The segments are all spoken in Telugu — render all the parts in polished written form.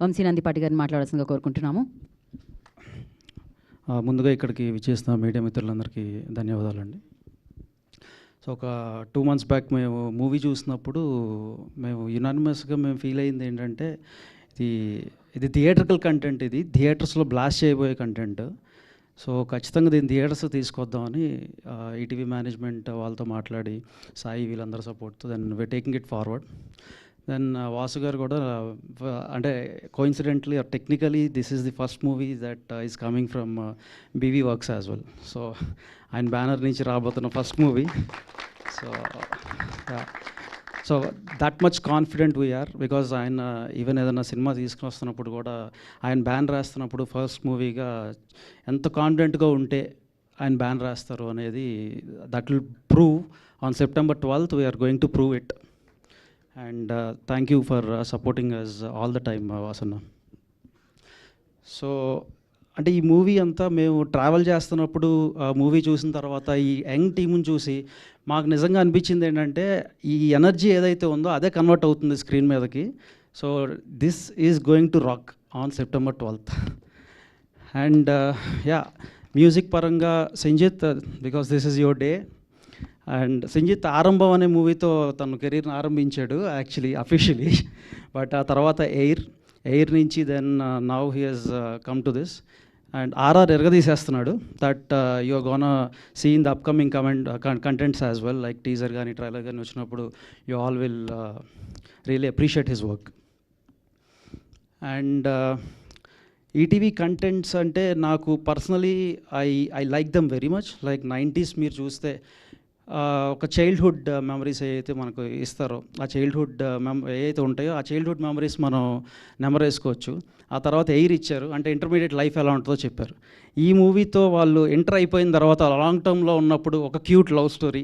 వంశీ నందిపాటి గారిని మాట్లాడాల్సిందిగా కోరుకుంటున్నాము. ముందుగా ఇక్కడికి విచ్చేసిన మీడియా మిత్రులందరికీ ధన్యవాదాలండి. సో ఒక 2 months బ్యాక్ మేము మూవీ చూసినప్పుడు మేము యునానిమస్గా మేము ఫీల్ అయింది ఏంటంటే ఇది థియేట్రికల్ కంటెంట్, ఇది థియేటర్స్లో బ్లాస్ట్ చేయబోయే కంటెంట్. సో ఖచ్చితంగా దీన్ని థియేటర్స్ తీసుకొద్దామని ఈటీవీ మేనేజ్మెంట్ వాళ్ళతో మాట్లాడి సాయి వీళ్ళందరూ సపోర్ట్తో then we taking it forward. Then Vasu garu కూడా అంటే coincidentally or technically this is the first movie that is coming from BV works as well. So ఆయన బ్యానర్ నుంచి రాబోతున్న first movie. So that much confident we are because ఆయన ఈవెన్ ఏదైనా సినిమా తీసుకుని వస్తున్నప్పుడు కూడా ఆయన బ్యానర్ రాస్తున్నప్పుడు ఫస్ట్ మూవీగా ఎంత కాన్ఫిడెంట్గా ఉంటే ఆయన బ్యానర్ రాస్తారు అనేది that will prove on September 12th. We are going to prove it. And thank you for supporting us all the time Vasanna. So అంటే ఈ మూవీ అంతా మేము ట్రావెల్ చేస్తున్నప్పుడు మూవీ చూసిన తర్వాత ఈ యంగ్ టీమ్ని చూసి మాకు నిజంగా అనిపించింది ఏంటంటే ఈ ఎనర్జీ ఏదైతే ఉందో అదే కన్వర్ట్ అవుతుంది స్క్రీన్ మీదకి. So this is going to rock on September 12th. And yeah music పరంగా Sanjith, because this is your day. And Sanjith Aarambham అనే మూవీతో తన కెరీర్ని ఆరంభించాడు యాక్చువల్లీ అఫీషియలీ. బట్ ఆ తర్వాత ఎయిర్ నుంచి then now he has come to this. And RR ఎరగదీసేస్తున్నాడు. That you are gonna see in the upcoming contents as well, like teaser కానీ ట్రైలర్ కానీ వచ్చినప్పుడు you all will really appreciate his work. And ETV contents అంటే నాకు personally I like them very much. Like 90s మీరు చూస్తే ఒక చైల్డ్హుడ్ మెమరీస్ ఏవైతే మనకు ఇస్తారో ఆ చైల్డ్హుడ్ ఏవైతే ఉంటాయో ఆ చైల్డ్హుడ్ మెమరీస్ మనం నెంబర్ వేసుకోవచ్చు. ఆ తర్వాత ఎయిర్ ఇచ్చారు, అంటే ఇంటర్మీడియట్ లైఫ్ ఎలా ఉంటుందో చెప్పారు. ఈ మూవీతో వాళ్ళు ఎంటర్ అయిపోయిన తర్వాత లాంగ్ టర్మ్లో ఉన్నప్పుడు ఒక క్యూట్ లవ్ స్టోరీ,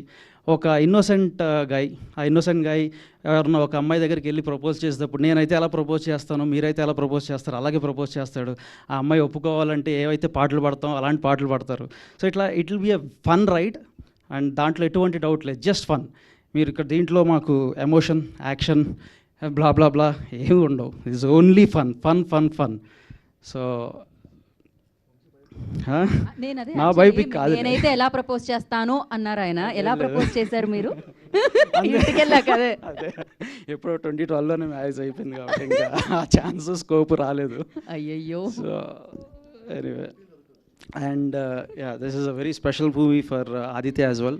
ఒక ఇన్నోసెంట్ గాయ్ ఎవరన్నా ఒక అమ్మాయి దగ్గరికి వెళ్ళి ప్రపోజ్ చేసేటప్పుడు నేనైతే ఎలా ప్రపోజ్ చేస్తాను, మీరైతే ఎలా ప్రపోజ్ చేస్తారు, అలాగే ప్రపోజ్ చేస్తాడు. ఆ అమ్మాయి ఒప్పుకోవాలంటే ఏవైతే పాటలు పాడతాం అలాంటి పాటలు పాడతారు. సో ఇట్లా it will be a fun ride. And దాంట్లో ఎటువంటి డౌట్ లేదు, జస్ట్ ఫన్. మీరు ఇక్కడ దీంట్లో మాకు ఎమోషన్, యాక్షన్, బ్లా బ్లా బ్లా ఏమి ఉండవు. It's only fun fun fun fun. So నా బయోపిక్ కాదు. నేనైతే ఎలా ప్రపోజ్ చేస్తాను అన్నారు ఆయన. ఎలా ప్రపోజ్ చేశారు మీరు? ఇంటికి వెళ్ళాక అదే ఎప్పుడో 2012లోనే మ్యారేజ్ అయిపోయింది కాబట్టి ఇంకా ఆ ఛాన్స్ స్కోప్ రాలేదు. అయ్యయ్యో. So anyway, and yeah, this is a very special movie for Aditya as well.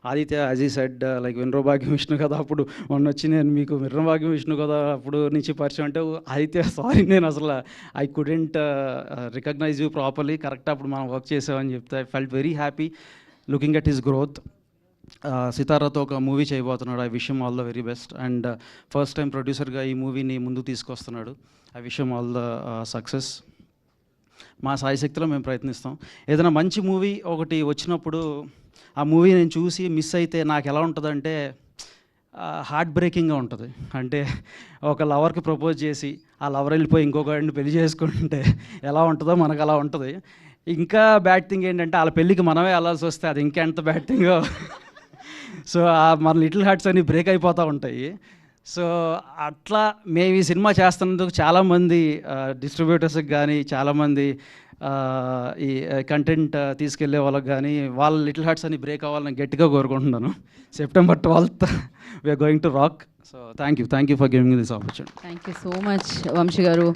Aditya, as he said, like వినరోభాగ్యం విష్ణు కదా అప్పుడు మొన్న వచ్చి నేను మీకు వినరోభాగ్యం విష్ణు కదా అప్పుడు నుంచి పరిచయం అంటే ఆదిత్య సారీ నేను అసలు I couldn't recognise you properly. Correct అప్పుడు మనం వర్క్ చేసామని చెప్తే I felt very happy looking at his growth. సితారాతో ఒక మూవీ చేయబోతున్నాడు. I wish him all the very best. And first time ప్రొడ్యూసర్గా ఈ మూవీని ముందు తీసుకొస్తున్నాడు. I wish him all the success. మా సాయశక్తిలో మేము ప్రయత్నిస్తాం. ఏదైనా మంచి మూవీ ఒకటి వచ్చినప్పుడు ఆ మూవీ నేను చూసి మిస్ అయితే నాకు ఎలా ఉంటుందంటే హార్ట్ బ్రేకింగ్గా ఉంటుంది. అంటే ఒక లవర్కి ప్రపోజ్ చేసి ఆ లవర్ వెళ్ళిపోయి ఇంకొకరిని పెళ్లి చేసుకుంటే ఎలా ఉంటుందో మనకు అలా ఉంటుంది. ఇంకా బ్యాడ్ థింగ్ ఏంటంటే వాళ్ళ పెళ్ళికి మనమే వెళ్ళాల్సి వస్తే అది ఇంకా ఎంత బ్యాడ్ థింగో. సో మన లిటిల్ హార్ట్స్ అన్నీ బ్రేక్ అయిపోతూ ఉంటాయి. సో అట్లా మేము ఈ సినిమా చేస్తున్నందుకు చాలామంది డిస్ట్రిబ్యూటర్స్కి కానీ చాలామంది ఈ కంటెంట్ తీసుకెళ్లే వాళ్ళకి కానీ వాళ్ళ లిటిల్ హార్ట్స్ అని బ్రేక్ అవ్వాలని గట్టిగా కోరుకుంటున్నాను. September 12th we are going to rock. So thank you for giving this opportunity. Thank you so much Vamsi గారు.